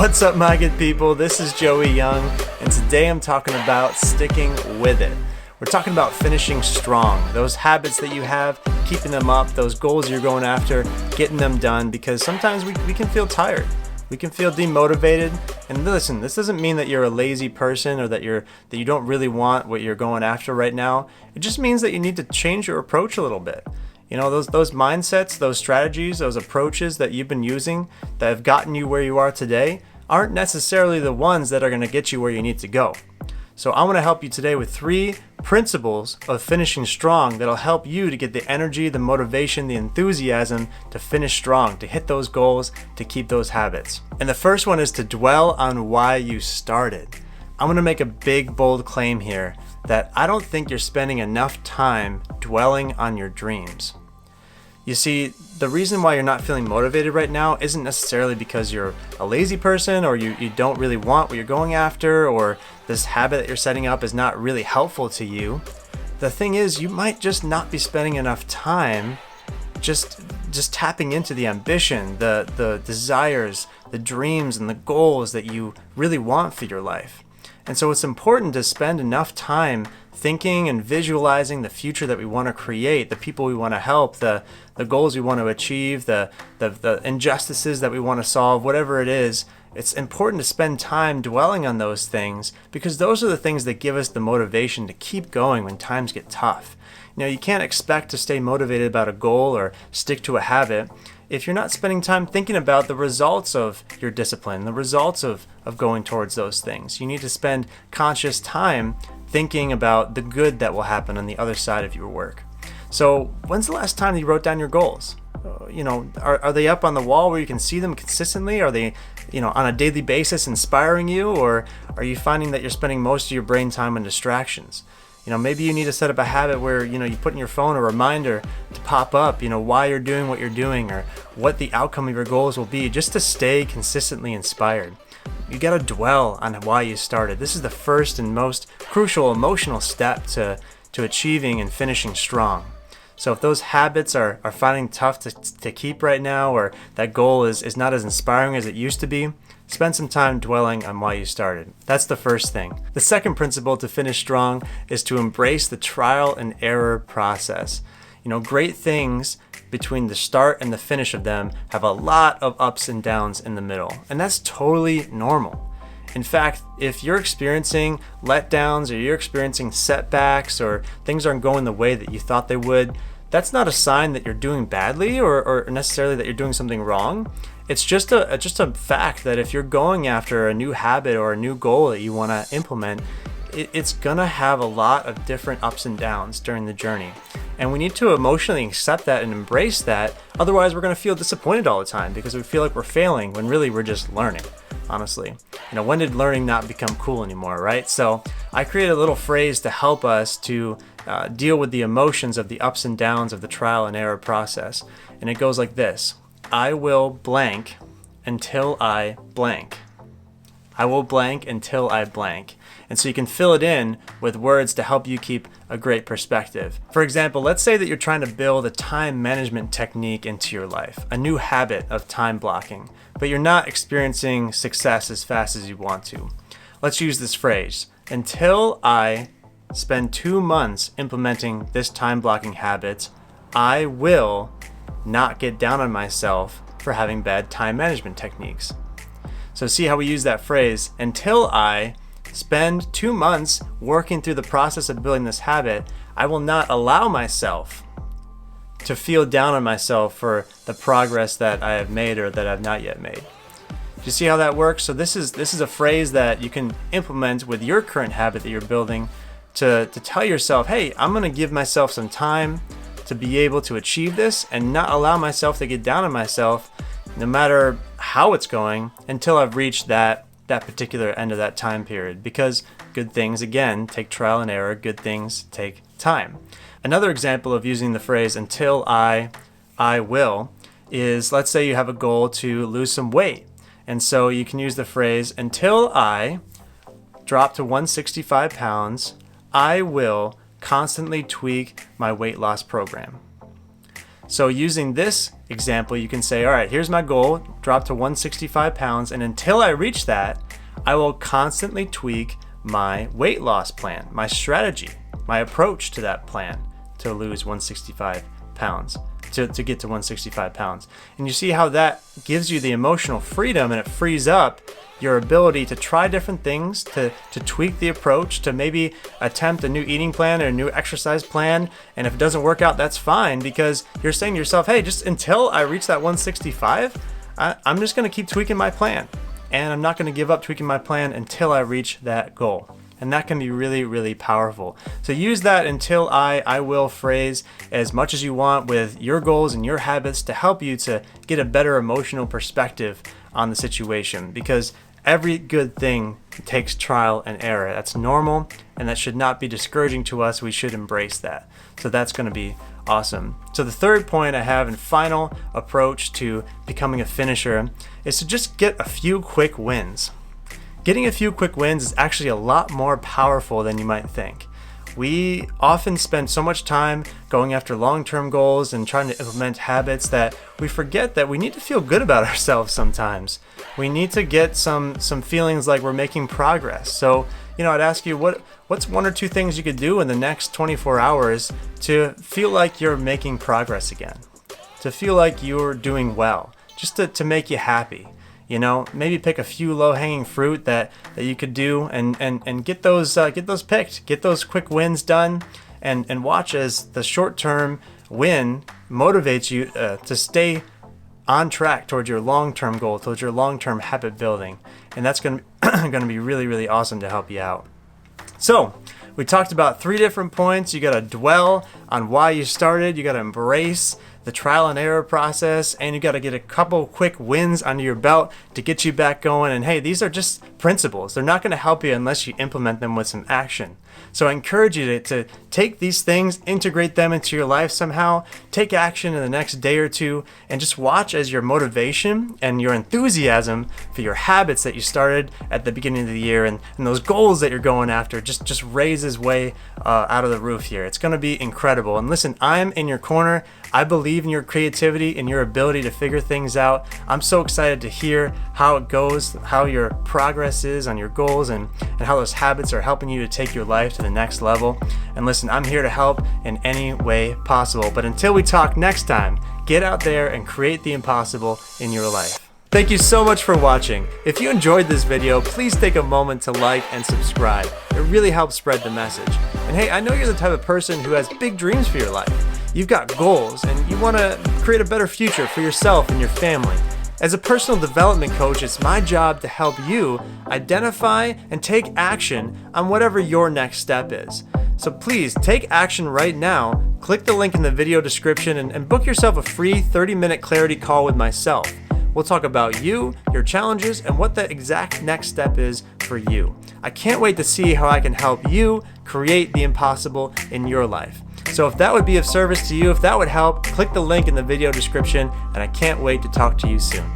What's up, my good people? This is Joey Young, and today I'm talking about sticking with it. We're talking about finishing strong, those habits that you have, keeping them up, those goals you're going after, getting them done, because sometimes we can feel tired. We can feel demotivated. And listen, this doesn't mean that you're a lazy person or that you don't really want what you're going after right now. It just means that you need to change your approach a little bit. You know, those mindsets, those strategies, those approaches that you've been using that have gotten you where you are today aren't necessarily the ones that are going to get you where you need to go. So I want to help you today with 3 principles of finishing strong that'll help you to get the energy, the motivation, the enthusiasm to finish strong, to hit those goals, to keep those habits. And the first one is to dwell on why you started. I'm going to make a big, bold claim here that I don't think you're spending enough time dwelling on your dreams. You see, the reason why you're not feeling motivated right now isn't necessarily because you're a lazy person or you don't really want what you're going after, or this habit that you're setting up is not really helpful to you. The thing is, you might just not be spending enough time just tapping into the ambition, the desires, the dreams, and the goals that you really want for your life. And so it's important to spend enough time thinking and visualizing the future that we want to create, the people we want to help, the goals we want to achieve, the injustices that we want to solve, whatever it is. It's important to spend time dwelling on those things, because those are the things that give us the motivation to keep going when times get tough. You know, you can't expect to stay motivated about a goal or stick to a habit if you're not spending time thinking about the results of your discipline, the results of going towards those things. You need to spend conscious time thinking about the good that will happen on the other side of your work. So when's the last time you wrote down your goals? Are they up on the wall where you can see them consistently? Are they, on a daily basis inspiring you? Or are you finding that you're spending most of your brain time on distractions? Maybe you need to set up a habit where, you put in your phone a reminder to pop up, why you're doing what you're doing or what the outcome of your goals will be, just to stay consistently inspired. You got to dwell on why you started. This is the first and most crucial emotional step to achieving and finishing strong. So if those habits are finding tough to keep right now, or that goal is not as inspiring as it used to be, spend some time dwelling on why you started. That's the first thing. The second principle to finish strong is to embrace the trial and error process. Great things between the start and the finish of them have a lot of ups and downs in the middle, and that's totally normal. In fact, if you're experiencing letdowns or you're experiencing setbacks or things aren't going the way that you thought they would, that's not a sign that you're doing badly or necessarily that you're doing something wrong. It's just a fact that if you're going after a new habit or a new goal that you want to implement, it's gonna have a lot of different ups and downs during the journey. And we need to emotionally accept that and embrace that. Otherwise, we're gonna feel disappointed all the time because we feel like we're failing when really we're just learning, honestly. When did learning not become cool anymore, right? So I created a little phrase to help us to deal with the emotions of the ups and downs of the trial and error process. And it goes like this: I will blank until I blank. I will blank until I blank. And so you can fill it in with words to help you keep a great perspective. For example, let's say that you're trying to build a time management technique into your life, a new habit of time blocking, but you're not experiencing success as fast as you want to. Let's use this phrase: until I spend 2 months implementing this time blocking habit, I will not get down on myself for having bad time management techniques. So see how we use that phrase: until I spend 2 months working through the process of building this habit, I will not allow myself to feel down on myself for the progress that I have made or that I've not yet made. Do you see how that works? So this is a phrase that you can implement with your current habit that you're building to tell yourself, hey, I'm going to give myself some time to be able to achieve this and not allow myself to get down on myself no matter how it's going until I've reached that particular end of that time period, because good things, again, take trial and error. Good things take time. Another example of using the phrase until I will is, let's say you have a goal to lose some weight. And so you can use the phrase, until I drop to 165 pounds, I will constantly tweak my weight loss program. So using this example, you can say, all right, here's my goal, drop to 165 pounds, and until I reach that, I will constantly tweak my weight loss plan, my strategy, my approach to that plan to lose 165 pounds, to get to 165 pounds. And you see how that gives you the emotional freedom, and it frees up your ability to try different things, to tweak the approach, to maybe attempt a new eating plan or a new exercise plan. And if it doesn't work out, that's fine, because you're saying to yourself, hey, just until I reach that 165, I'm just going to keep tweaking my plan. And I'm not going to give up tweaking my plan until I reach that goal. And that can be really, really powerful. So use that until I will phrase as much as you want with your goals and your habits to help you to get a better emotional perspective on the situation, because every good thing takes trial and error. That's normal, and that should not be discouraging to us. We should embrace that. So that's going to be awesome. So the third point I have and final approach to becoming a finisher is to just get a few quick wins. Getting a few quick wins is actually a lot more powerful than you might think. We often spend so much time going after long-term goals and trying to implement habits that we forget that we need to feel good about ourselves sometimes. We need to get some feelings like we're making progress. So, I'd ask you, what's one or two things you could do in the next 24 hours to feel like you're making progress again, to feel like you're doing well, just to make you happy. Maybe pick a few low-hanging fruit that you could do and get those picked, get those quick wins done, and watch as the short-term win motivates you to stay on track towards your long-term goal, towards your long-term habit building. And that's going to be really, really awesome to help you out. So we talked about 3 different points. You got to dwell on why you started. You got to embrace the trial and error process, and you got to get a couple quick wins under your belt to get you back going. And hey, these are just principles. They're not going to help you unless you implement them with some action. So I encourage you to take these things, integrate them into your life somehow, take action in the next day or two, and just watch as your motivation and your enthusiasm for your habits that you started at the beginning of the year and those goals that you're going after just raises way out of the roof here. It's going to be incredible. And listen, I'm in your corner. I believe in your creativity and your ability to figure things out. I'm so excited to hear how it goes, how your progress is on your goals, and how those habits are helping you to take your life to the next level. And listen, I'm here to help in any way possible. But until we talk next time, get out there and create the impossible in your life. Thank you so much for watching. If you enjoyed this video, please take a moment to like and subscribe. It really helps spread the message. And hey, I know you're the type of person who has big dreams for your life. You've got goals and you want to create a better future for yourself and your family. As a personal development coach, it's my job to help you identify and take action on whatever your next step is. So please take action right now. Click the link in the video description and book yourself a free 30-minute clarity call with myself. We'll talk about you, your challenges, and what the exact next step is for you. I can't wait to see how I can help you create the impossible in your life. So if that would be of service to you, if that would help, click the link in the video description, and I can't wait to talk to you soon.